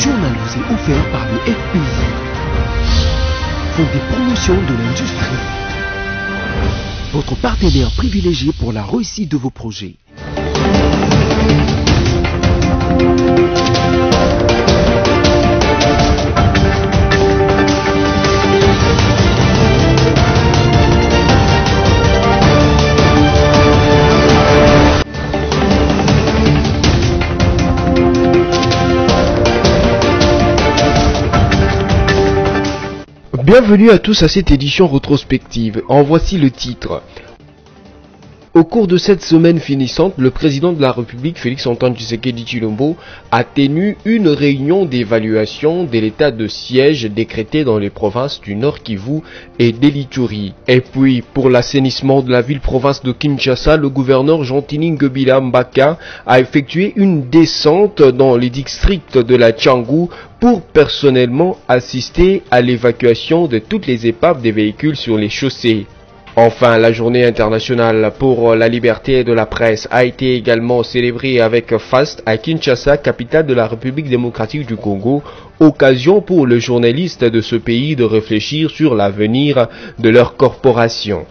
journal vous est offert par le FPI, Fonds des promotions de l'industrie, votre partenaire privilégié pour la réussite de vos projets. Bienvenue à tous à cette édition rétrospective. En voici le titre. Au cours de cette semaine finissante, le président de la République, Félix-Antoine Tshisekedi Tshilombo, a tenu une réunion d'évaluation de l'état de siège décrété dans les provinces du Nord Kivu et d'Elituri. Et puis, pour l'assainissement de la ville-province de Kinshasa, le gouverneur Jean-Tini Ngobila Mbaka a effectué une descente dans les districts de la Tchangou pour personnellement assister à l'évacuation de toutes les épaves des véhicules sur les chaussées. Enfin, la journée internationale pour la liberté de la presse a été également célébrée avec faste à Kinshasa, capitale de la République démocratique du Congo, occasion pour les journalistes de ce pays de réfléchir sur l'avenir de leur corporation.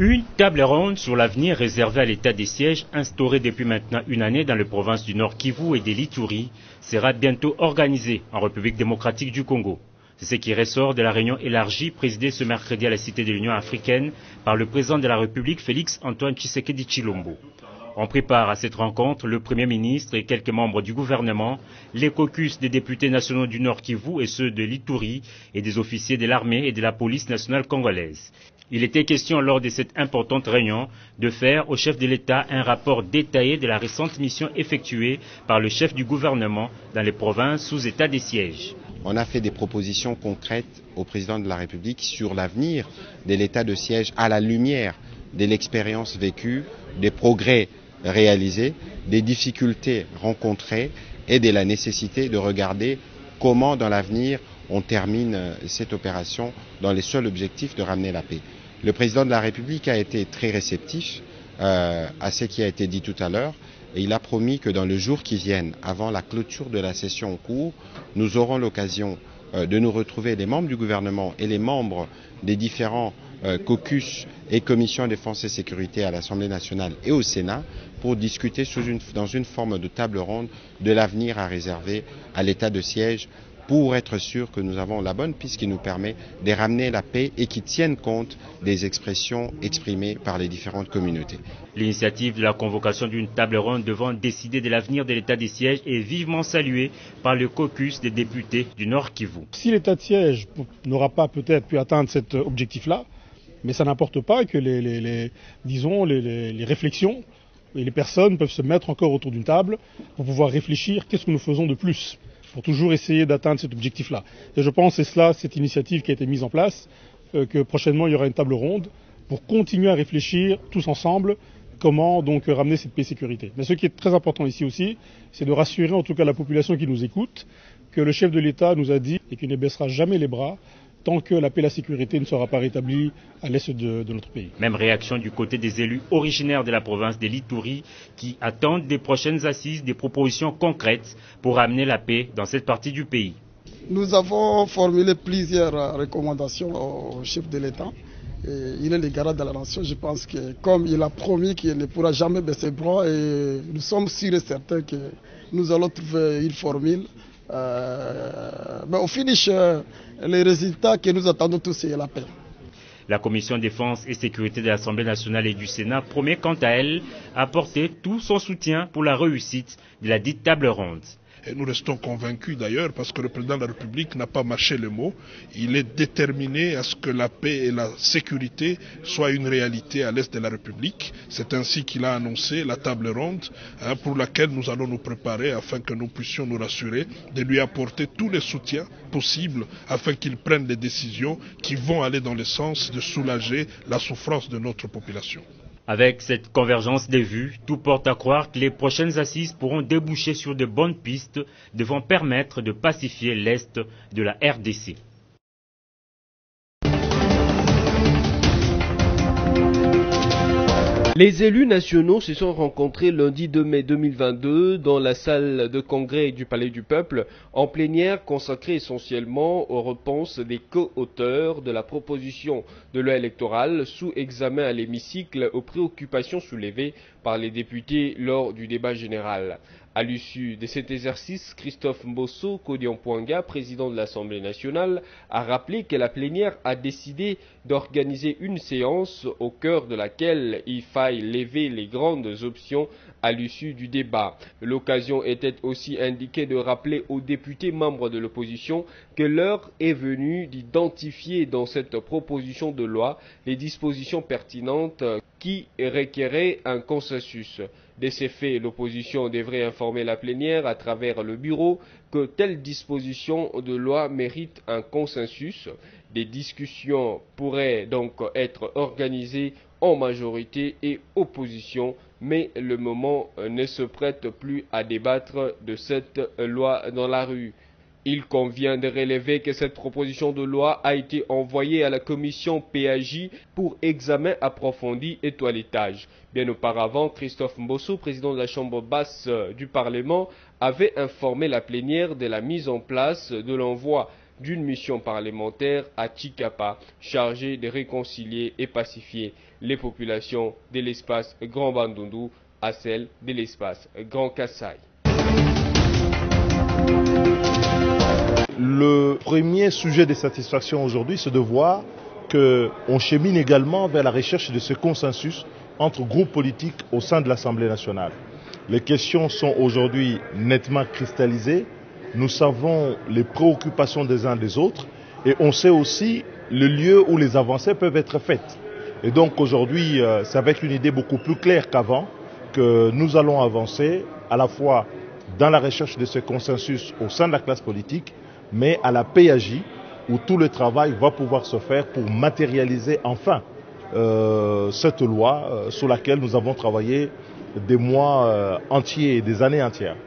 Une table ronde sur l'avenir réservé à l'état des sièges instauré depuis maintenant une année dans les provinces du Nord Kivu et d'Elituri sera bientôt organisée en République démocratique du Congo. C'est ce qui ressort de la réunion élargie présidée ce mercredi à la Cité de l'Union africaine par le président de la République Félix-Antoine Tshisekedi Tshilombo. On prépare à cette rencontre le Premier ministre et quelques membres du gouvernement, les caucus des députés nationaux du Nord Kivu et ceux de l'Ituri et des officiers de l'armée et de la police nationale congolaise. Il était question lors de cette importante réunion de faire au chef de l'État un rapport détaillé de la récente mission effectuée par le chef du gouvernement dans les provinces sous état des sièges. On a fait des propositions concrètes au président de la République sur l'avenir de l'état de siège à la lumière de l'expérience vécue, des progrès réalisés, des difficultés rencontrées et de la nécessité de regarder comment dans l'avenir on termine cette opération dans les seuls objectifs de ramener la paix. Le président de la République a été très réceptif à ce qui a été dit tout à l'heure et il a promis que dans les jours qui viennent, avant la clôture de la session en cours, nous aurons l'occasion de nous retrouver, les membres du gouvernement et les membres des différents caucus et commissions défense et sécurité à l'Assemblée nationale et au Sénat pour discuter dans une forme de table ronde de l'avenir à réserver à l'état de siège pour être sûr que nous avons la bonne piste qui nous permet de ramener la paix et qui tienne compte des expressions exprimées par les différentes communautés. L'initiative de la convocation d'une table ronde devant décider de l'avenir de l'état des sièges est vivement saluée par le caucus des députés du Nord Kivu. Si l'état de siège n'aura pas peut-être pu atteindre cet objectif-là, mais ça n'importe pas que les réflexions et les personnes peuvent se mettre encore autour d'une table pour pouvoir réfléchir qu'est-ce que nous faisons de plus pour toujours essayer d'atteindre cet objectif-là. Et je pense que c'est cela, cette initiative qui a été mise en place, que prochainement il y aura une table ronde pour continuer à réfléchir tous ensemble comment donc ramener cette paix et sécurité. Mais ce qui est très important ici aussi, c'est de rassurer en tout cas la population qui nous écoute que le chef de l'État nous a dit et qu'il ne baissera jamais les bras tant que la paix et la sécurité ne sera pas rétablie à l'est de notre pays. Même réaction du côté des élus originaires de la province de l'Ituri qui attendent des prochaines assises des propositions concrètes pour amener la paix dans cette partie du pays. Nous avons formulé plusieurs recommandations au chef de l'État. Il est le garant de la nation. Je pense que comme il a promis qu'il ne pourra jamais baisser les bras, et nous sommes sûrs et certains que nous allons trouver une formule. Mais au finish, les résultats que nous attendons tous, c'est la paix. La Commission défense et sécurité de l'Assemblée nationale et du Sénat promet quant à elle apporter tout son soutien pour la réussite de la dite table ronde. Et nous restons convaincus d'ailleurs parce que le président de la République n'a pas mâché le mot. Il est déterminé à ce que la paix et la sécurité soient une réalité à l'est de la République. C'est ainsi qu'il a annoncé la table ronde pour laquelle nous allons nous préparer afin que nous puissions nous rassurer de lui apporter tous les soutiens possibles afin qu'il prenne des décisions qui vont aller dans le sens de soulager la souffrance de notre population. Avec cette convergence des vues, tout porte à croire que les prochaines assises pourront déboucher sur de bonnes pistes devant permettre de pacifier l'Est de la RDC. Les élus nationaux se sont rencontrés lundi 2 mai 2022 dans la salle de congrès du Palais du Peuple en plénière consacrée essentiellement aux réponses des co-auteurs de la proposition de loi électorale sous examen à l'hémicycle aux préoccupations soulevées par les députés lors du débat général. À l'issue de cet exercice, Christophe Mbosso Kodian-Poinga, président de l'Assemblée nationale, a rappelé que la plénière a décidé d'organiser une séance au cœur de laquelle il faille lever les grandes options à l'issue du débat. L'occasion était aussi indiquée de rappeler aux députés membres de l'opposition que l'heure est venue d'identifier dans cette proposition de loi les dispositions pertinentes qui requéraient un consensus. De ces faits, l'opposition devrait informer la plénière à travers le bureau que telle disposition de loi mérite un consensus. Des discussions pourraient donc être organisées en majorité et opposition, mais le moment ne se prête plus à débattre de cette loi dans la rue. Il convient de relever que cette proposition de loi a été envoyée à la commission PAJ pour examen approfondi et toilettage. Bien auparavant, Christophe Mbosso, président de la Chambre basse du Parlement, avait informé la plénière de la mise en place de l'envoi d'une mission parlementaire à Tchikapa, chargée de réconcilier et pacifier les populations de l'espace Grand Bandundu à celles de l'espace Grand Kassai. Le premier sujet de satisfaction aujourd'hui, c'est de voir qu'on chemine également vers la recherche de ce consensus entre groupes politiques au sein de l'Assemblée nationale. Les questions sont aujourd'hui nettement cristallisées. Nous savons les préoccupations des uns des autres et on sait aussi le lieu où les avancées peuvent être faites. Et donc aujourd'hui, c'est avec une idée beaucoup plus claire qu'avant que nous allons avancer à la fois dans la recherche de ce consensus au sein de la classe politique, mais à la PAJ, où tout le travail va pouvoir se faire pour matérialiser enfin cette loi sur laquelle nous avons travaillé des mois entiers et des années entières.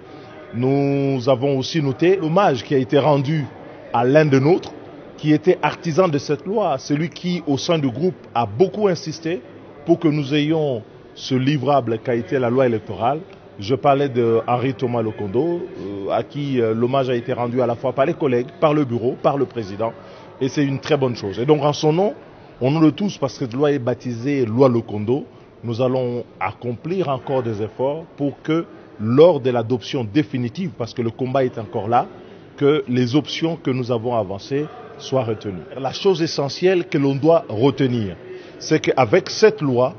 Nous avons aussi noté l'hommage qui a été rendu à l'un de nôtres, qui était artisan de cette loi, celui qui, au sein du groupe, a beaucoup insisté pour que nous ayons ce livrable qu'a été la loi électorale. Je parlais de Henri Thomas Lokondo, à qui l'hommage a été rendu à la fois par les collègues, par le bureau, par le président, et c'est une très bonne chose. Et donc en son nom, au nom de tous, parce que cette loi est baptisée loi Lokondo, nous allons accomplir encore des efforts pour que lors de l'adoption définitive, parce que le combat est encore là, que les options que nous avons avancées soient retenues. La chose essentielle que l'on doit retenir, c'est qu'avec cette loi,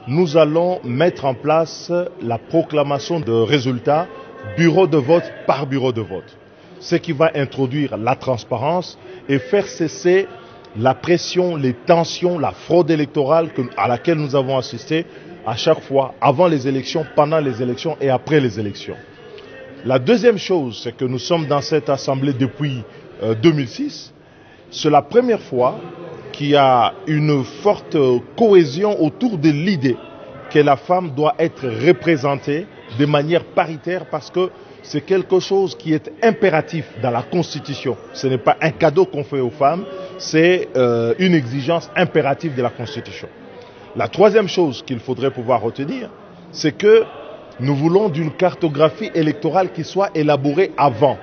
nous allons mettre en place la proclamation de résultats bureau de vote par bureau de vote. Ce qui va introduire la transparence et faire cesser la pression, les tensions, la fraude électorale à laquelle nous avons assisté à chaque fois, avant les élections, pendant les élections et après les élections. La deuxième chose, c'est que nous sommes dans cette assemblée depuis 2006. C'est la première fois qu'il y a une forte cohésion autour de l'idée que la femme doit être représentée de manière paritaire parce que c'est quelque chose qui est impératif dans la Constitution. Ce n'est pas un cadeau qu'on fait aux femmes, c'est une exigence impérative de la Constitution. La troisième chose qu'il faudrait pouvoir retenir, c'est que nous voulons d'une cartographie électorale qui soit élaborée avant.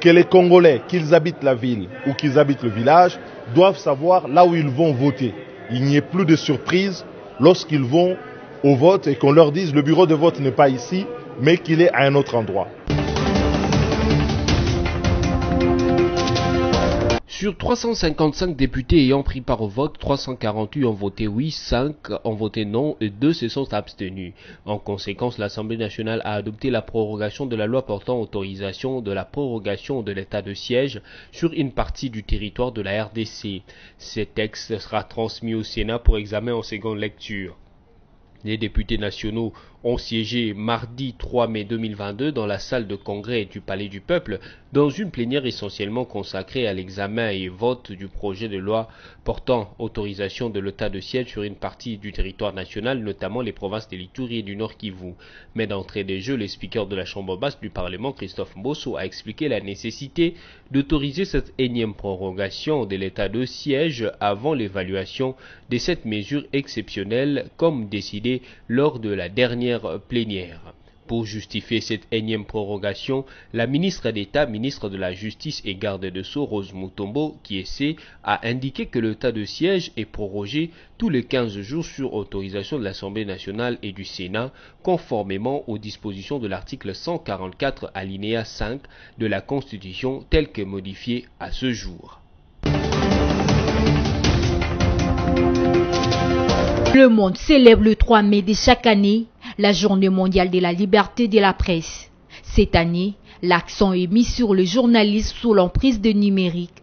Que les Congolais, qu'ils habitent la ville ou qu'ils habitent le village, doivent savoir là où ils vont voter. Il n'y ait plus de surprise lorsqu'ils vont au vote et qu'on leur dise le bureau de vote n'est pas ici, mais qu'il est à un autre endroit. Sur 355 députés ayant pris part au vote, 348 ont voté oui, 5 ont voté non et 2 se sont abstenus. En conséquence, l'Assemblée nationale a adopté la prorogation de la loi portant autorisation de la prorogation de l'état de siège sur une partie du territoire de la RDC. Ce texte sera transmis au Sénat pour examen en seconde lecture. Les députés nationaux ont siégé mardi 3 mai 2022 dans la salle de congrès du Palais du Peuple dans une plénière essentiellement consacrée à l'examen et vote du projet de loi portant autorisation de l'état de siège sur une partie du territoire national, notamment les provinces de l'Ituri et du Nord Kivu. Mais d'entrée des jeux, le speaker de la Chambre basse du Parlement, Christophe Mbosso, a expliqué la nécessité d'autoriser cette énième prorogation de l'état de siège avant l'évaluation de cette mesure exceptionnelle comme décidé lors de la dernière plénière. Pour justifier cette énième prorogation, la ministre d'État, ministre de la Justice et garde de Sceaux, Rose Mutombo, Kiese, a indiqué que l'état de siège est prorogé tous les 15 jours sur autorisation de l'Assemblée nationale et du Sénat, conformément aux dispositions de l'article 144 alinéa 5 de la Constitution tel que modifié à ce jour. Le monde célèbre le 3 mai de chaque année la Journée mondiale de la liberté de la presse. Cette année, l'accent est mis sur le journalisme sous l'emprise de numérique.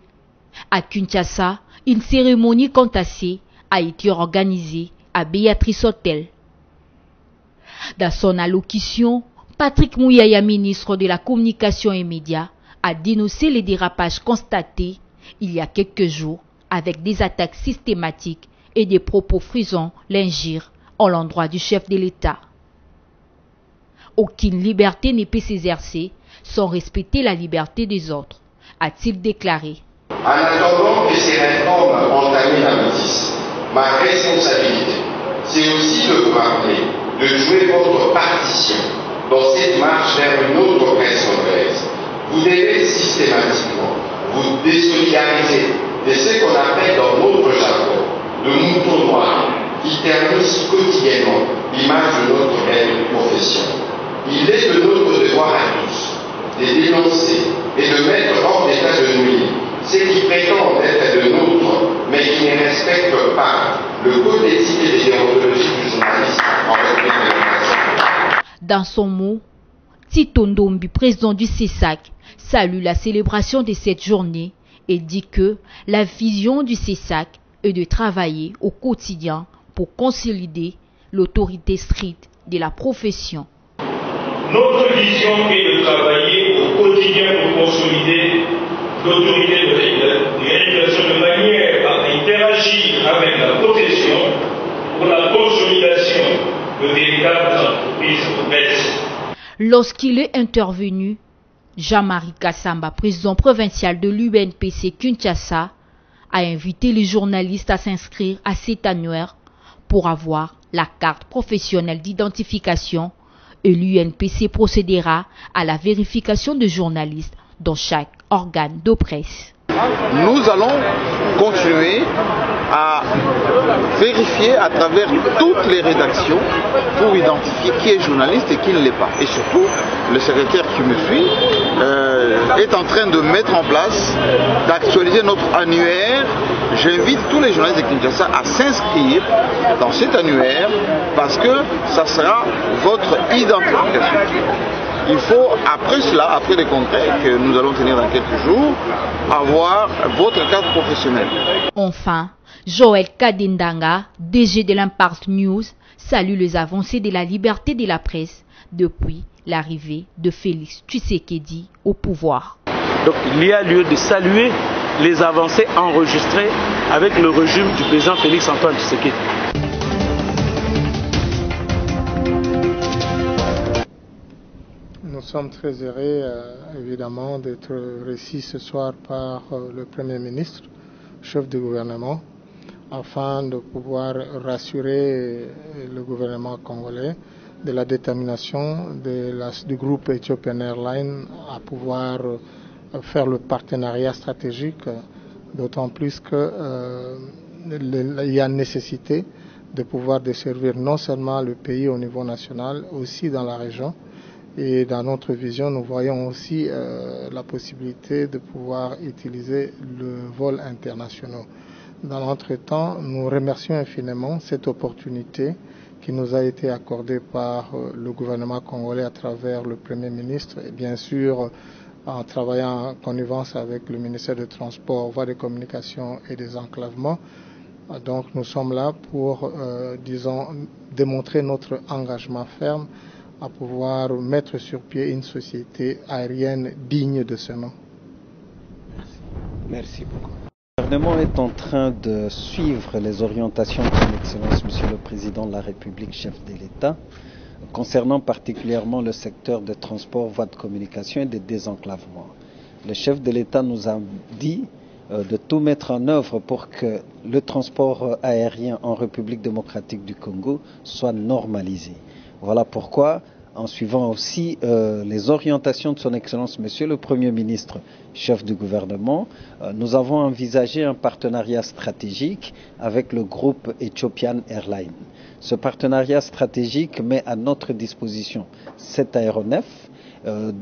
À Kinshasa, une cérémonie contassée a été organisée à Béatrice Hotel. Dans son allocution, Patrick Mouyaya, ministre de la Communication et Médias, a dénoncé les dérapages constatés il y a quelques jours avec des attaques systématiques et des propos frisant l'injure en l'endroit du chef de l'État. Aucune liberté ne peut s'exercer sans respecter la liberté des autres, a-t-il déclaré. En attendant que ces réformes entamées aboutissent, ma responsabilité, c'est aussi de vous rappeler de jouer votre partition dans cette marche vers une autre presse congolaise. Vous devez systématiquement vous désolidariser de ce qu'on appelle dans notre jargon le mouton noir qui ternisse quotidiennement l'image de notre belle profession. Il est de notre devoir à tous de dénoncer et de mettre hors d'état de nuire ceux qui prétendent être de nôtres, mais qui ne respectent pas le code éthique et de déontologie du journaliste en République démocratique. Dans son mot, Tito Ndombi, président du CESAC, salue la célébration de cette journée et dit que la vision du CESAC est de travailler au quotidien pour consolider l'autorité stricte de la profession. Notre vision est de travailler au quotidien pour consolider l'autorité de régulation de manière à interagir avec la profession pour la consolidation de véritables entreprises de presse. Lorsqu'il est intervenu, Jean-Marie Kassamba, président provincial de l'UNPC Kinshasa, a invité les journalistes à s'inscrire à cet annuaire pour avoir la carte professionnelle d'identification et l'UNPC procédera à la vérification de journalistes dans chaque organe de presse. Nous allons continuer à vérifier à travers toutes les rédactions pour identifier qui est journaliste et qui ne l'est pas. Et surtout, le secrétaire qui me suit est en train de mettre en place, d'actualiser notre annuaire. J'invite tous les journalistes de Kinshasa à s'inscrire dans cet annuaire parce que ça sera votre identification. Il faut, après cela, après les congrès que nous allons tenir dans quelques jours, avoir votre carte professionnelle. Enfin, Joël Kadindanga, DG de l'Impact News, salue les avancées de la liberté de la presse depuis l'arrivée de Félix Tshisekedi au pouvoir. Donc il y a lieu de saluer les avancées enregistrées avec le régime du président Félix Antoine Tshisekedi. Nous sommes très heureux, évidemment, d'être reçus ce soir par le Premier ministre, chef du gouvernement, afin de pouvoir rassurer le gouvernement congolais de la détermination du groupe Ethiopian Airlines à pouvoir faire le partenariat stratégique, d'autant plus qu'il y a nécessité de pouvoir desservir non seulement le pays au niveau national, aussi dans la région. Et dans notre vision, nous voyons aussi la possibilité de pouvoir utiliser le vol international. Dans l'entretemps, nous remercions infiniment cette opportunité qui nous a été accordée par le gouvernement congolais à travers le Premier ministre et bien sûr en travaillant en connivence avec le ministère des Transports, Voies de Communication et des Enclavements Donc nous sommes là pour, démontrer notre engagement ferme à pouvoir mettre sur pied une société aérienne digne de ce nom. Merci beaucoup. Le gouvernement est en train de suivre les orientations de son Excellence Monsieur le Président de la République, chef de l'État, concernant particulièrement le secteur des transports, voies de communication et des désenclavements. Le chef de l'État nous a dit de tout mettre en œuvre pour que le transport aérien en République démocratique du Congo soit normalisé. Voilà pourquoi, en suivant aussi les orientations de son Excellence Monsieur le Premier ministre, chef du gouvernement, nous avons envisagé un partenariat stratégique avec le groupe Ethiopian Airlines. Ce partenariat stratégique met à notre disposition 7 aéronefs.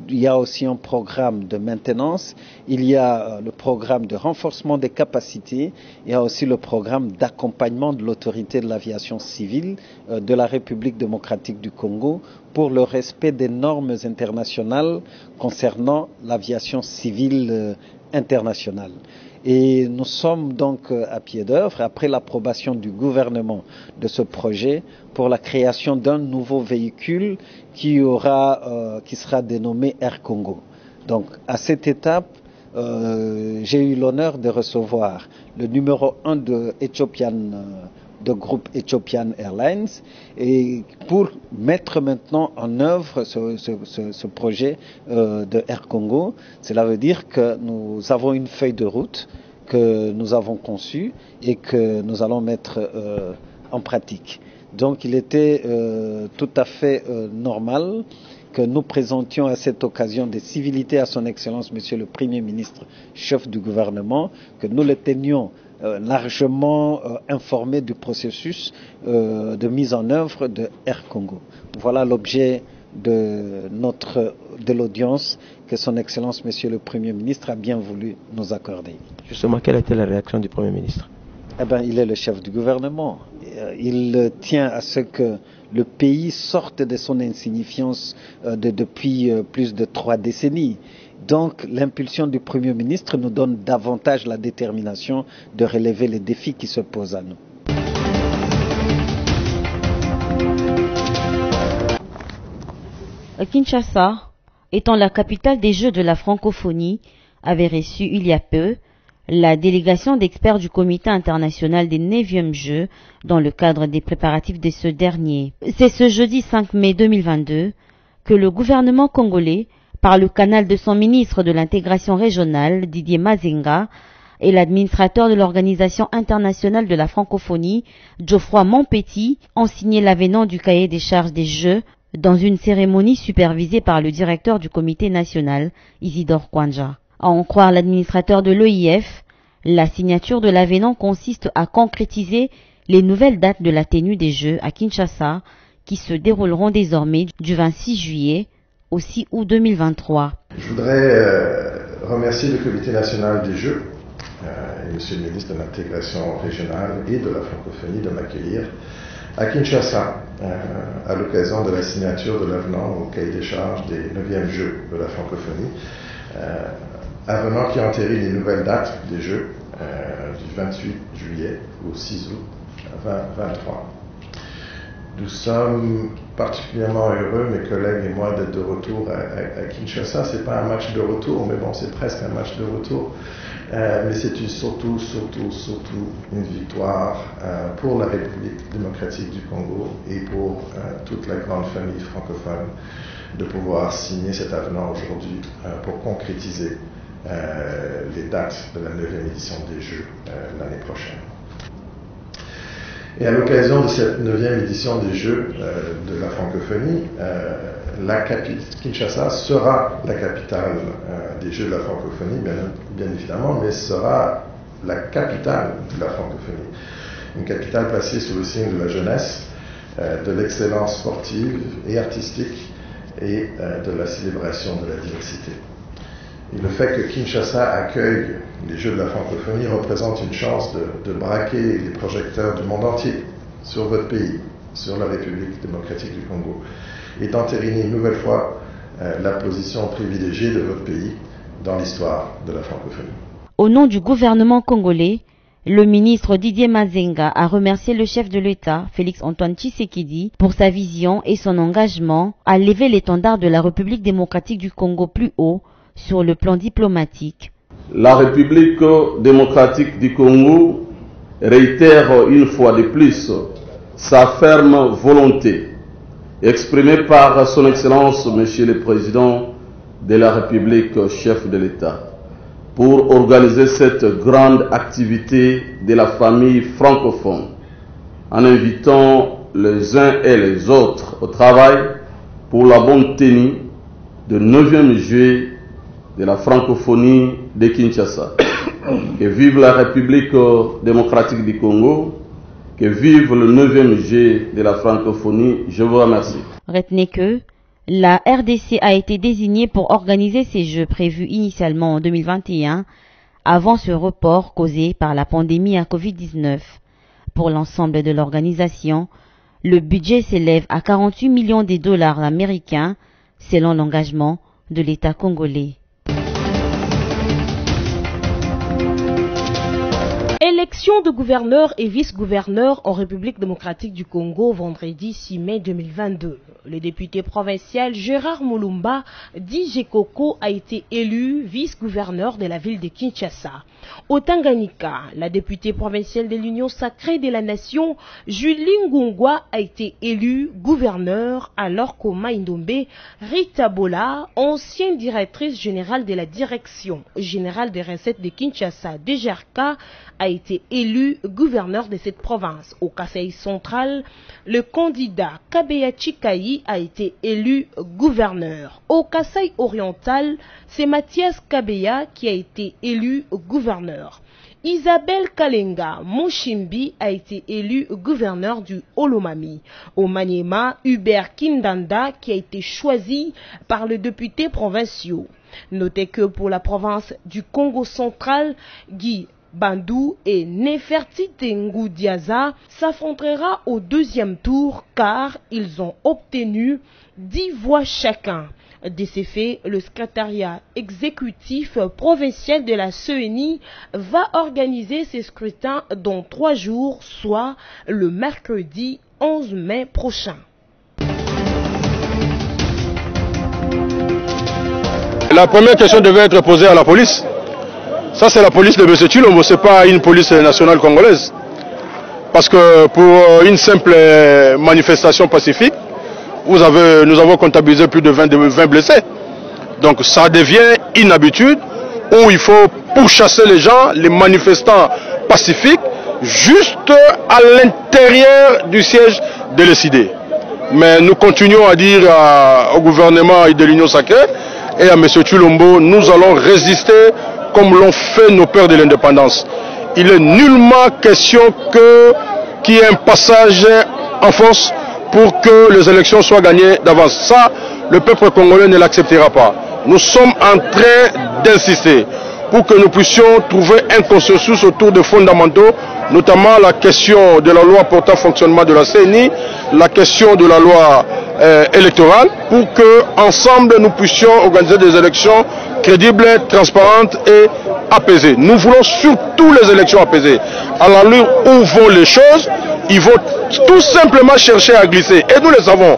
Il y a aussi un programme de maintenance, il y a le programme de renforcement des capacités, il y a aussi le programme d'accompagnement de l'autorité de l'aviation civile de la République démocratique du Congo pour le respect des normes internationales concernant l'aviation civile internationale. Et nous sommes donc à pied d'œuvre, après l'approbation du gouvernement de ce projet, pour la création d'un nouveau véhicule qui sera dénommé Air Congo. Donc à cette étape, j'ai eu l'honneur de recevoir le numéro 1 de groupe Ethiopian Airlines, et pour mettre maintenant en œuvre ce projet de Air Congo. Cela veut dire que nous avons une feuille de route que nous avons conçue et que nous allons mettre en pratique. Donc il était tout à fait normal que nous présentions à cette occasion des civilités à son Excellence Monsieur le Premier ministre, chef du gouvernement, que nous le tenions largement informé du processus de mise en œuvre de Air Congo. Voilà l'objet de l'audience que son Excellence Monsieur le Premier ministre a bien voulu nous accorder. Justement, quelle était la réaction du Premier ministre? Il est le chef du gouvernement. Il tient à ce que le pays sorte de son insignifiance depuis plus de 3 décennies. Donc l'impulsion du Premier ministre nous donne davantage la détermination de relever les défis qui se posent à nous. Kinshasa, étant la capitale des Jeux de la francophonie, avait reçu il y a peu la délégation d'experts du Comité international des 9e Jeux dans le cadre des préparatifs de ce dernier. C'est ce jeudi 5 mai 2022 que le gouvernement congolais, par le canal de son ministre de l'intégration régionale, Didier Mazenga, et l'administrateur de l'Organisation internationale de la francophonie, Geoffroy Montpetit, ont signé l'avenant du cahier des charges des Jeux dans une cérémonie supervisée par le directeur du comité national, Isidore Kwanja. À en croire l'administrateur de l'OIF, la signature de l'avenant consiste à concrétiser les nouvelles dates de la tenue des Jeux à Kinshasa qui se dérouleront désormais du 26 juillet au 6 août 2023. Je voudrais remercier le comité national des Jeux et monsieur le ministre de l'intégration régionale et de la francophonie de m'accueillir à Kinshasa à l'occasion de la signature de l'avenant au cahier des charges des 9e Jeux de la francophonie. Avenant qui entérine les nouvelles dates des Jeux du 28 juillet au 6 août 2023. Nous sommes particulièrement heureux, mes collègues et moi, d'être de retour à Kinshasa. C'est pas un match de retour, mais bon, c'est presque un match de retour. Mais c'est surtout une victoire pour la République démocratique du Congo et pour toute la grande famille francophone de pouvoir signer cet avenant aujourd'hui pour concrétiser les dates de la 9e édition des Jeux l'année prochaine. Et à l'occasion de cette 9e édition des Jeux de la francophonie, Kinshasa sera la capitale des Jeux de la francophonie, bien évidemment, mais sera la capitale de la francophonie. Une capitale placée sous le signe de la jeunesse, de l'excellence sportive et artistique et de la célébration de la diversité. Et le fait que Kinshasa accueille les Jeux de la francophonie représente une chance de braquer les projecteurs du monde entier sur votre pays, sur la République démocratique du Congo, et d'entériner une nouvelle fois la position privilégiée de votre pays dans l'histoire de la francophonie. Au nom du gouvernement congolais, Le ministre Didier Mazenga a remercié le chef de l'État, Félix Antoine Tshisekedi, pour sa vision et son engagement à lever l'étendard de la République démocratique du Congo plus haut sur le plan diplomatique. La République démocratique du Congo réitère une fois de plus sa ferme volonté, exprimée par son Excellence, Monsieur le Président de la République, chef de l'État, pour organiser cette grande activité de la famille francophone, en invitant les uns et les autres au travail pour la bonne tenue du 9e juillet de la francophonie de Kinshasa. Que vive la République démocratique du Congo, que vive le 9e juillet de la francophonie. Je vous remercie. Retenez que la RDC a été désignée pour organiser ces Jeux prévus initialement en 2021, avant ce report causé par la pandémie à Covid-19. Pour l'ensemble de l'organisation, le budget s'élève à 48 millions de dollars américains, selon l'engagement de l'État congolais. Élection de gouverneurs et vice-gouverneurs en République démocratique du Congo vendredi 6 mai 2022. Le député provincial Gérard Moulumba, dit Gekoko, a été élu vice-gouverneur de la ville de Kinshasa. Au Tanganyika, la députée provinciale de l'Union sacrée de la nation, Julie Ngungwa, a été élue gouverneur, alors qu'Oma Indombe Rita Bola, ancienne directrice générale de la direction générale des recettes de Kinshasa, DGRK, a été élu gouverneur de cette province. Au Kasaï central, le candidat Kabeya Chikayi a été élu gouverneur. Au Kasaï oriental, c'est Mathias Kabeya qui a été élu gouverneur. Isabelle Kalenga Mouchimbi a été élu gouverneur du Olomami. Au Maniema, Hubert Kindanda qui a été choisi par les députés provinciaux. Notez que pour la province du Congo central, Guy Bandou et Nefertiti Ngoudiaza s'affrontera au deuxième tour car ils ont obtenu 10 voix chacun. De ces faits, le secrétariat exécutif provincial de la CENI va organiser ces scrutins dans 3 jours, soit le mercredi 11 mai prochain. La première question devait être posée à la police. Ça, c'est la police de M. Tshilombo, ce n'est pas une police nationale congolaise. Parce que pour une simple manifestation pacifique, nous avons comptabilisé plus de 20 blessés. Donc ça devient une habitude où il faut pourchasser les gens, les manifestants pacifiques, juste à l'intérieur du siège de l'ECD. Mais nous continuons à dire au gouvernement et de l'Union sacrée et à M. Tshilombo, nous allons résister comme l'ont fait nos pères de l'indépendance. Il est nullement question qu'il y ait un passage en force pour que les élections soient gagnées d'avance. Ça, le peuple congolais ne l'acceptera pas. Nous sommes en train d'insister pour que nous puissions trouver un consensus autour des fondamentaux, notamment la question de la loi portant fonctionnement de la CENI, la question de la loi électorale, pour que ensemble nous puissions organiser des élections crédibles, transparentes et apaisées. Nous voulons surtout les élections apaisées. À l'allure où vont les choses, ils vont tout simplement chercher à glisser. Et nous le savons.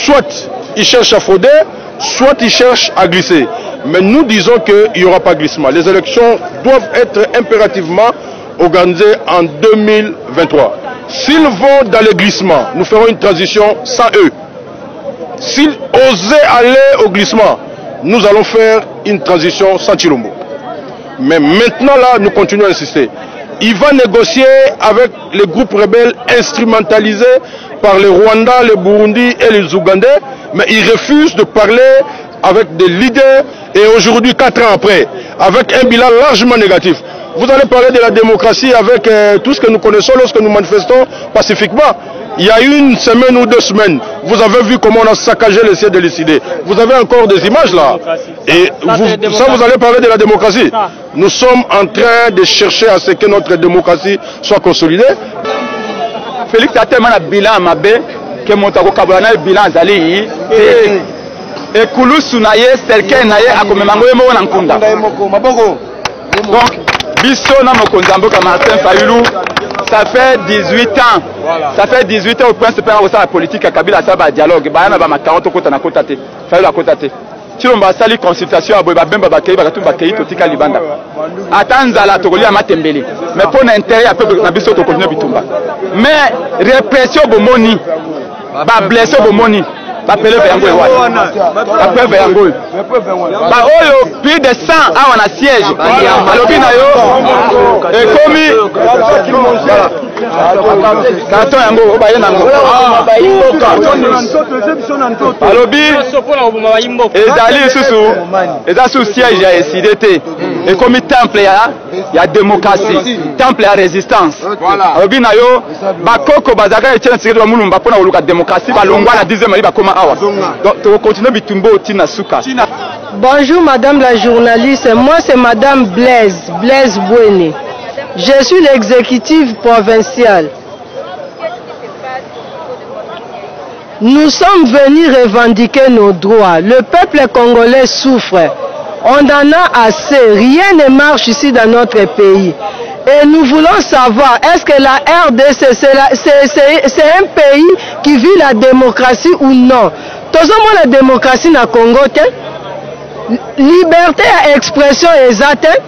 Soit ils cherchent à frauder, soit ils cherchent à glisser. Mais nous disons qu'il n'y aura pas de glissement. Les élections doivent être impérativement organisées en 2023. S'ils vont dans le glissement, nous ferons une transition sans eux. S'ils osaient aller au glissement, nous allons faire une transition sans Tshilombo. Mais maintenant là, nous continuons à insister. Il va négocier avec les groupes rebelles instrumentalisés par les Rwandais, les Burundis et les Ougandais, mais il refuse de parler avec des leaders et aujourd'hui, 4 ans après, avec un bilan largement négatif. Vous allez parler de la démocratie avec tout ce que nous connaissons lorsque nous manifestons pacifiquement. Il y a une semaine ou 2 semaines, vous avez vu comment on a saccagé le siège de l'ICD. Vous avez encore des images là. Et vous allez parler de la démocratie. Nous sommes en train de chercher à ce que notre démocratie soit consolidée. Félix a tellement de bilan à Mabé que mon Kabana bilan Zali. Et Koulou Sunaye, Selke Naye, a comme Mango Nankunda. Donc, Bisso na mokonzamboka Martin Fayulu, ça fait 18 ans. Ça fait 18 ans au principe de la politique à Kabila ça va dialogue. Bayana ba makaroto kota na kota te. Fayulu a kota te. Chilomba sali consultation à Boba Bemba Bakei Bakatumba Kei Totika Libanda. Atanzala Togolia Matembele. Mais pour l'intérêt à peu na biso to continuer bitumba. Mais répression bomoni. Ba blessé bomoni. Ba pele yango ewana. Ba pele yango. Ba oyo plus de 100 ans na siège. Alobi na yo et komi Kanton yango obaye nango. Alobi ezali susu eza sous siège ya SIDT et comme temple ya démocratie, temple ya résistance. Alobi na yo bakoko bazaka etien sikete ba mulumba pona oluka démocratie balongwa na 10e mali bakoma awa. Donc tu continuer bitumbo tina suka. Bonjour madame la journaliste, moi c'est madame Blaise Bouene. Je suis l'exécutif provincial. Nous sommes venus revendiquer nos droits. Le peuple congolais souffre. On en a assez. Rien ne marche ici dans notre pays. Et nous voulons savoir, est-ce que la RDC, c'est un pays qui vit la démocratie ou non? Tout la démocratie na Congo, liberté d'expression exacte.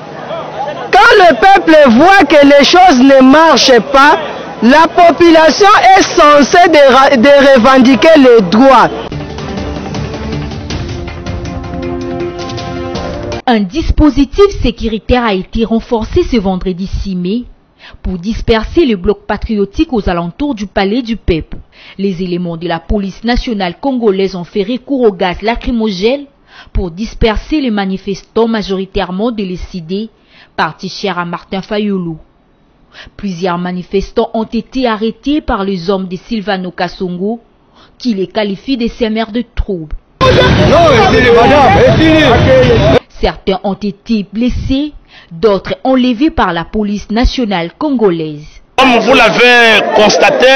Quand le peuple voit que les choses ne marchent pas, la population est censée de revendiquer les droits. Un dispositif sécuritaire a été renforcé ce vendredi 6 mai pour disperser le bloc patriotique aux alentours du palais du peuple. Les éléments de la police nationale congolaise ont fait recours au gaz lacrymogène pour disperser les manifestants majoritairement décidés parti cher à Martin Fayulu. Plusieurs manifestants ont été arrêtés par les hommes de Silvano Kasongo qui les qualifient de semeurs de troubles. Certains ont été blessés, d'autres enlevés par la police nationale congolaise. Comme vous l'avez constaté,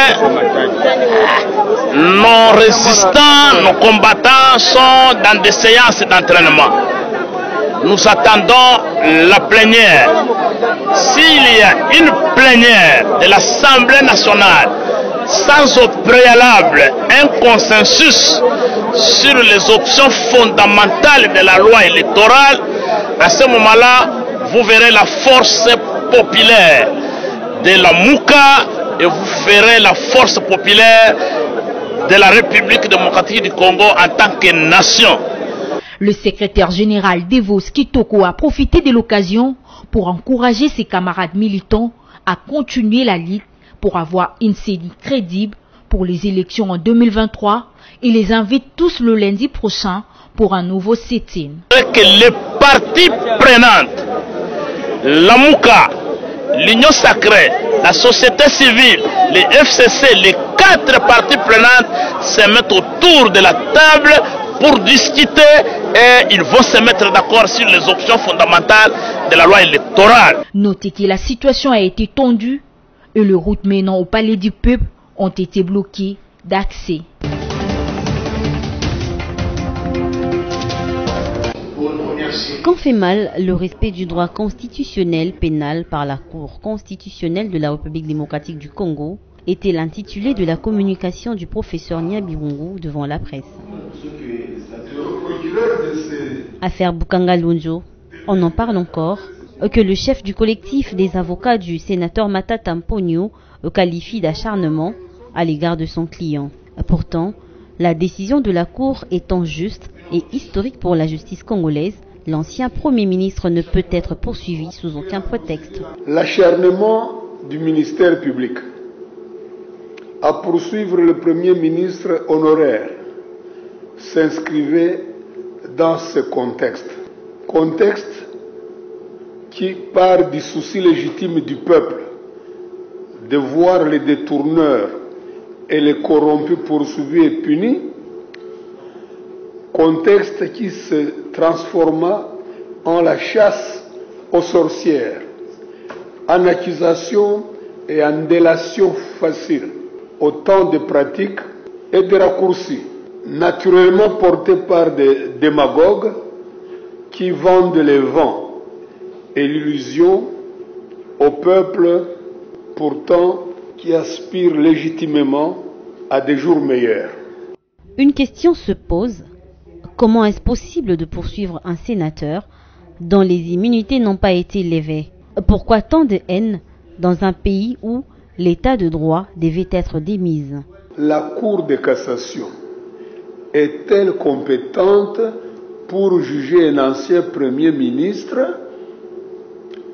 nos résistants, nos combattants sont dans des séances d'entraînement. Nous attendons la plénière. S'il y a une plénière de l'Assemblée nationale sans au préalable un consensus sur les options fondamentales de la loi électorale, à ce moment-là, vous verrez la force populaire de la Mouka et vous verrez la force populaire de la République démocratique du Congo en tant que nation. Le secrétaire général Devos Kitoko a profité de l'occasion pour encourager ses camarades militants à continuer la lutte pour avoir une CENI crédible pour les élections en 2023 et les invite tous le lundi prochain pour un nouveau sit-in. Que les parties prenantes, la Mouka, l'Union sacrée, la société civile, les FCC, les 4 parties prenantes se mettent autour de la table pour discuter et ils vont se mettre d'accord sur les options fondamentales de la loi électorale. Notez que la situation a été tendue et les routes menant au palais du peuple ont été bloquées d'accès. Quand fait mal le respect du droit constitutionnel pénal par la Cour constitutionnelle de la République démocratique du Congo était l'intitulé de la communication du professeur Nyabirungu devant la presse. Affaire Bukanga Lunjo, on en parle encore, que le chef du collectif des avocats du sénateur Matata Mponyo qualifie d'acharnement à l'égard de son client. Pourtant, la décision de la Cour étant juste et historique pour la justice congolaise, l'ancien Premier ministre ne peut être poursuivi sous aucun prétexte. L'acharnement du ministère public à poursuivre le Premier ministre honoraire s'inscrivait dans ce contexte. Contexte qui part du souci légitime du peuple de voir les détourneurs et les corrompus poursuivis et punis. Contexte qui se transforma en la chasse aux sorcières, en accusation et en délation facile. Autant de pratiques et de raccourcis, naturellement portés par des démagogues qui vendent les vents et l'illusion au peuple pourtant qui aspire légitimement à des jours meilleurs. Une question se pose. Comment est-ce possible de poursuivre un sénateur dont les immunités n'ont pas été levées? Pourquoi tant de haine dans un pays où l'état de droit devait être démis? La Cour de cassation est-elle compétente pour juger un ancien Premier ministre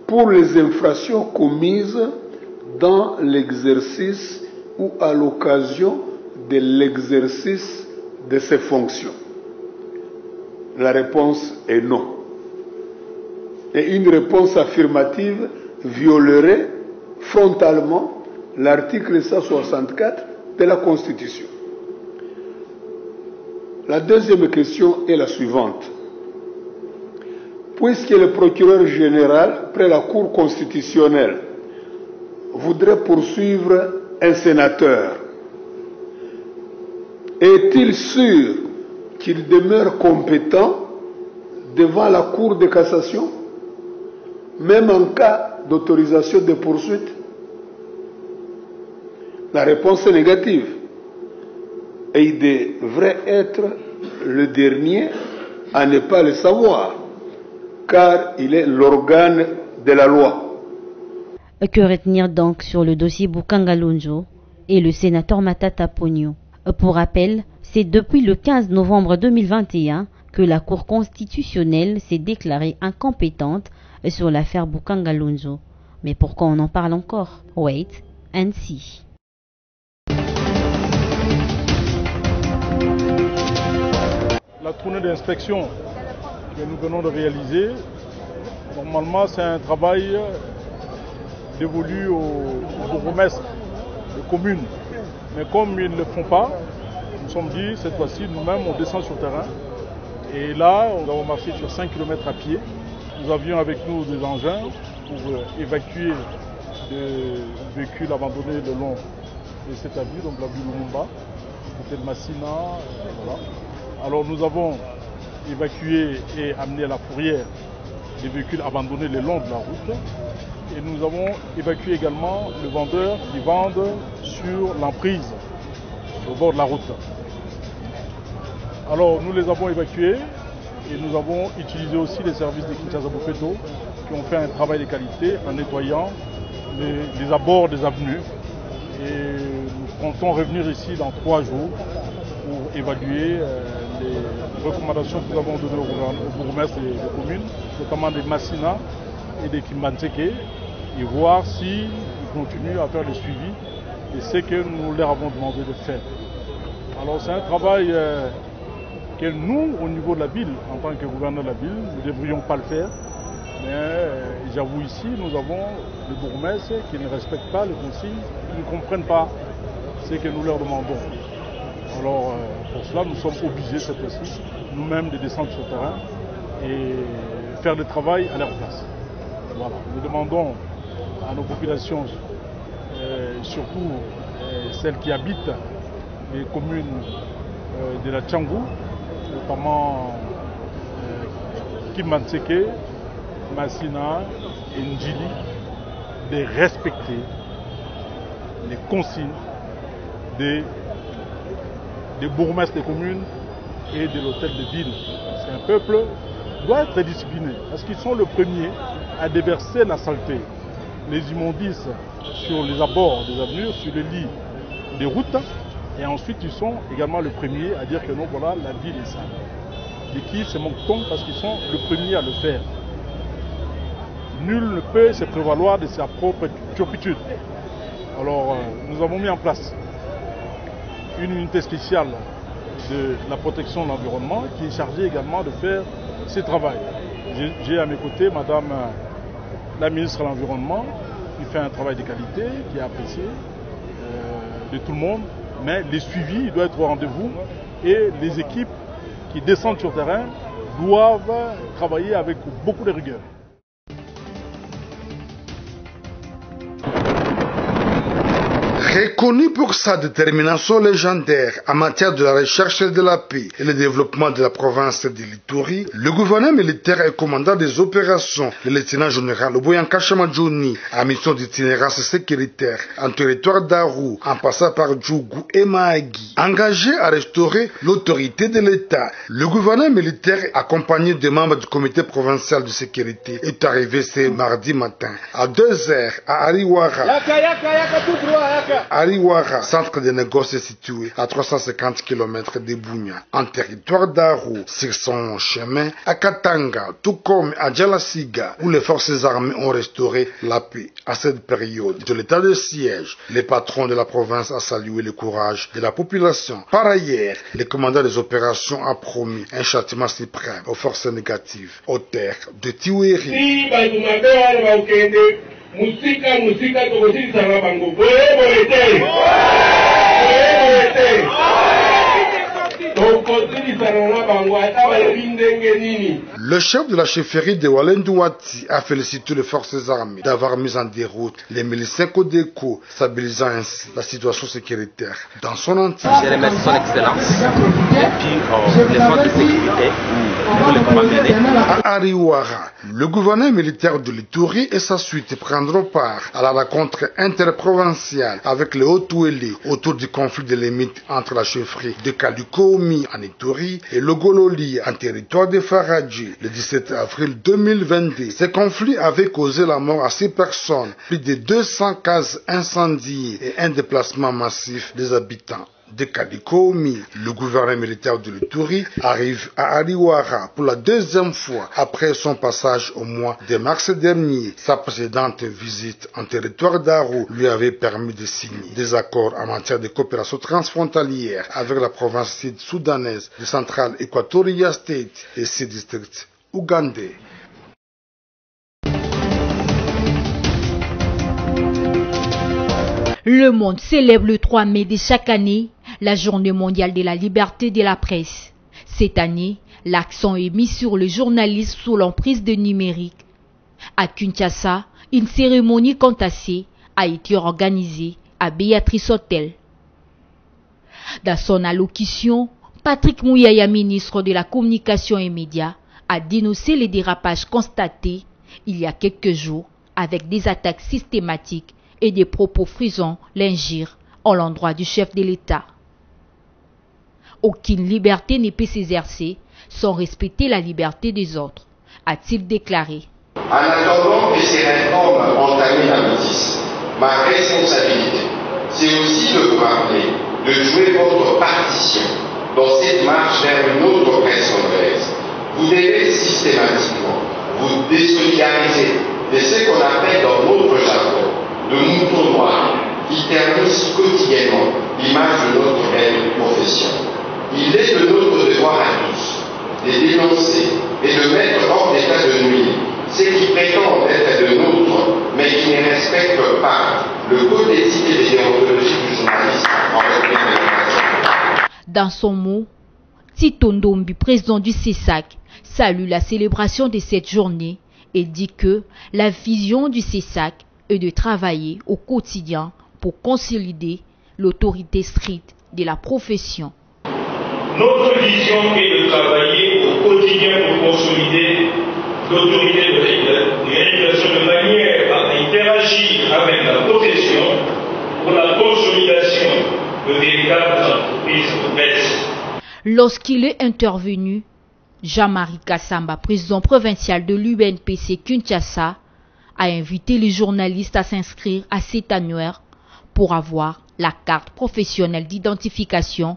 pour les infractions commises dans l'exercice ou à l'occasion de l'exercice de ses fonctions? La réponse est non. Et une réponse affirmative violerait frontalement l'article 164 de la Constitution. La deuxième question est la suivante. Puisque le procureur général, près la Cour constitutionnelle, voudrait poursuivre un sénateur, est-il sûr qu'il demeure compétent devant la Cour de cassation, même en cas d'autorisation de poursuite? La réponse est négative. Et il devrait être le dernier à ne pas le savoir, car il est l'organe de la loi. Que retenir donc sur le dossier Boukangalonjo et le sénateur Matata Ponyo? Pour rappel, c'est depuis le 15 novembre 2021 que la Cour constitutionnelle s'est déclarée incompétente sur l'affaire Boukangalonjo. Mais pourquoi on en parle encore? Wait and see. La tournée d'inspection que nous venons de réaliser, normalement c'est un travail dévolu aux bourgmestres de communes. Mais comme ils ne le font pas, nous sommes dit cette fois-ci nous-mêmes on descend sur le terrain. Et là nous avons marché sur 5 km à pied. Nous avions avec nous des engins pour évacuer des véhicules abandonnés le long de cette avenue, donc l'avenue Lumumba, côté de Massina, voilà. Alors nous avons évacué et amené à la fourrière des véhicules abandonnés le long de la route. Et nous avons évacué également les vendeurs qui vendent sur l'emprise, au bord de la route. Alors nous les avons évacués et nous avons utilisé aussi les services de Kinshasa Bofeto qui ont fait un travail de qualité en nettoyant les abords des avenues. Et nous comptons revenir ici dans 3 jours pour évaluer les recommandations que nous avons données aux bourgmestres et aux communes, notamment des Massina et des Kimbanseke, et voir s'ils continuent à faire le suivi et ce que nous leur avons demandé de faire. Alors c'est un travail que nous, au niveau de la ville, en tant que gouverneur de la ville, nous ne devrions pas le faire. Mais j'avoue ici, nous avons des bourgmestres qui ne respectent pas les consignes, qui ne comprennent pas ce que nous leur demandons. Alors pour cela, nous sommes obligés cette fois-ci, nous-mêmes, de descendre sur le terrain et faire le travail à leur place. Voilà. Nous demandons à nos populations, surtout celles qui habitent les communes de la Tchangou, notamment Kimbanseke, Massina et Ndjili, de respecter les consignes des bourgmestres des communes et de l'hôtel de ville. Parce qu'un peuple doit être discipliné, parce qu'ils sont le premier à déverser la saleté, les immondices sur les abords des avenues, sur les lits des routes, et ensuite ils sont également le premier à dire que non, voilà, la ville est sale. Et qui se moquent parce qu'ils sont le premier à le faire. Nul ne peut se prévaloir de sa propre turpitude. Alors nous avons mis en place une unité spéciale de la protection de l'environnement qui est chargée également de faire ce travail. J'ai à mes côtés Madame la ministre de l'Environnement qui fait un travail de qualité, qui est apprécié de tout le monde, mais les suivis doivent être au rendez-vous et les équipes qui descendent sur le terrain doivent travailler avec beaucoup de rigueur. Reconnu pour sa détermination légendaire en matière de la recherche de la paix et le développement de la province de l'Ituri, le gouverneur militaire et commandant des opérations, le lieutenant-général Oboyanka Chamadjouni, a mission d'itinérance sécuritaire en territoire d'Aru, en passant par Djougou et Mahagi, engagé à restaurer l'autorité de l'État. Le gouverneur militaire, accompagné des membres du comité provincial de sécurité, est arrivé ce mardi matin à 2h à Ariwara. Ariwara, centre de négociés situé à 350 km de Bunia, en territoire d'Aru, sur son chemin à Katanga, tout comme à Djalasiga, où les forces armées ont restauré la paix. À cette période de l'état de siège, les patrons de la province ont salué le courage de la population. Par ailleurs, le commandant des opérations a promis un châtiment suprême aux forces négatives aux terres de Tiweri. Le chef de la chefferie de Walendouati a félicité les forces armées d'avoir mis en déroute les miliciens Codeco, stabilisant ainsi la situation sécuritaire dans son entier. Je remercie son excellence et puis les forces de sécurité pour le combat mené. À Ariwara, le gouverneur militaire de l'Ituri et sa suite prendront part à la rencontre interprovinciale avec les Haut-Ouélé autour du conflit de limites entre la chefferie de Kalikomi en Ituri et Logololi en territoire de Faradji le 17 avril 2022. Ce conflit avait causé la mort à 6 personnes, plus de 200 cases incendiées et un déplacement massif des habitants de Kalikomi. Le gouverneur militaire de l'Ituri arrive à Ariwara pour la deuxième fois après son passage au mois de mars dernier. Sa précédente visite en territoire d'Aru lui avait permis de signer des accords en matière de coopération transfrontalière avec la province sud-soudanaise de Central Equatoria State et ses districts ougandais. Le monde célèbre le 3 mai de chaque année la journée mondiale de la liberté de la presse. Cette année, l'accent est mis sur le journalisme sous l'emprise de numérique. À Kinshasa, une cérémonie contassée a été organisée à Béatrice Hotel. Dans son allocution, Patrick Mouyaya, ministre de la Communication et Médias, a dénoncé les dérapages constatés il y a quelques jours avec des attaques systématiques et des propos frisant l'injure en l'endroit du chef de l'État. Aucune liberté ne peut s'exercer sans respecter la liberté des autres, a-t-il déclaré. En attendant que ces réformes entamées aboutissent, ma responsabilité, c'est aussi de vous rappeler de jouer votre partition dans cette marche vers une autre presse congolaise. Vous devez systématiquement vous désolidariser de ce qu'on appelle dans notre jargon le mouton noir qui ternissent quotidiennement l'image de notre belle profession. Il est de notre devoir à tous de dénoncer et de mettre hors d'état de nuire ceux qui prétendent être de nôtres, mais qui ne respectent pas le code d'éthique et de déontologie du journalisme en République démocratique. Dans son mot, Tito Ndombi, président du CESAC, salue la célébration de cette journée et dit que la vision du CESAC est de travailler au quotidien pour consolider l'autorité stricte de la profession. Notre vision est de travailler au quotidien pour consolider l'autorité de régulation de manière à interagir avec la profession pour la consolidation de véritables entreprises de presse. Lorsqu'il est intervenu, Jean-Marie Kassamba, président provincial de l'UNPC Kinshasa, a invité les journalistes à s'inscrire à cet annuaire pour avoir la carte professionnelle d'identification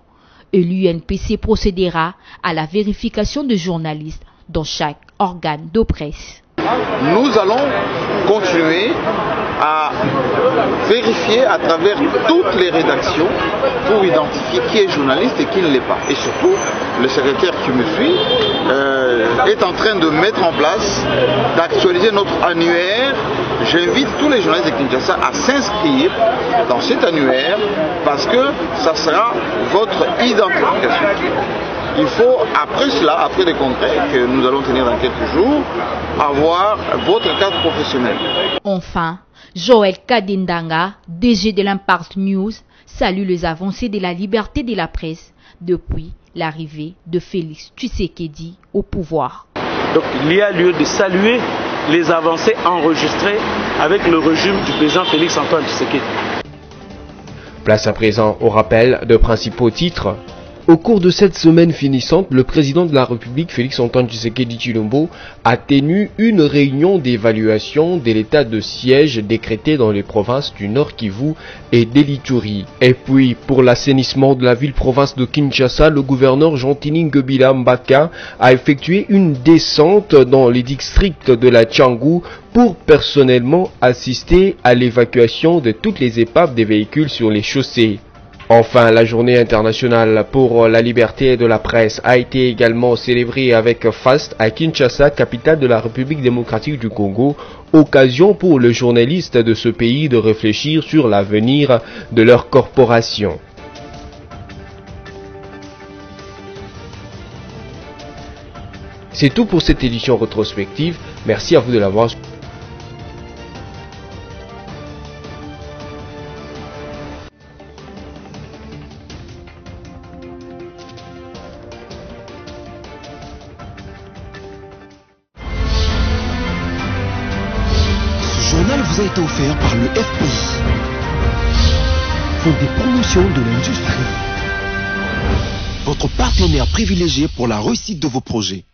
et l'UNPC procédera à la vérification de journalistes dans chaque organe de presse. Nous allons continuer à vérifier à travers toutes les rédactions pour identifier qui est journaliste et qui ne l'est pas. Et surtout, le secrétaire qui me suit est en train de mettre en place, d'actualiser notre annuaire. J'invite tous les journalistes de Kinshasa à s'inscrire dans cet annuaire parce que ça sera votre identification. Il faut, après cela, après les congrès que nous allons tenir dans quelques jours, avoir votre carte professionnelle. Enfin, Joël Kadendanga, DG de l'Impact News, salue les avancées de la liberté de la presse depuis l'arrivée de Félix Tshisekedi au pouvoir. Donc il y a lieu de saluer les avancées enregistrées avec le régime du président Félix Antoine Tshisekedi. Place à présent au rappel de principaux titres. Au cours de cette semaine finissante, le président de la République, Félix Antoine Tshisekedi Tshilombo, a tenu une réunion d'évaluation de l'état de siège décrété dans les provinces du Nord Kivu et d'Elituri. Et puis, pour l'assainissement de la ville-province de Kinshasa, le gouverneur Jean-Tini Ngobila Mbaka a effectué une descente dans les districts de la Tchangou pour personnellement assister à l'évacuation de toutes les épaves des véhicules sur les chaussées. Enfin, la journée internationale pour la liberté de la presse a été également célébrée avec faste à Kinshasa, capitale de la République démocratique du Congo, occasion pour les journalistes de ce pays de réfléchir sur l'avenir de leur corporation. C'est tout pour cette édition rétrospective. Merci à vous de l'avoir suivi. Vous a été offert par le FPI, Fonds des promotions de l'industrie, votre partenaire privilégié pour la réussite de vos projets.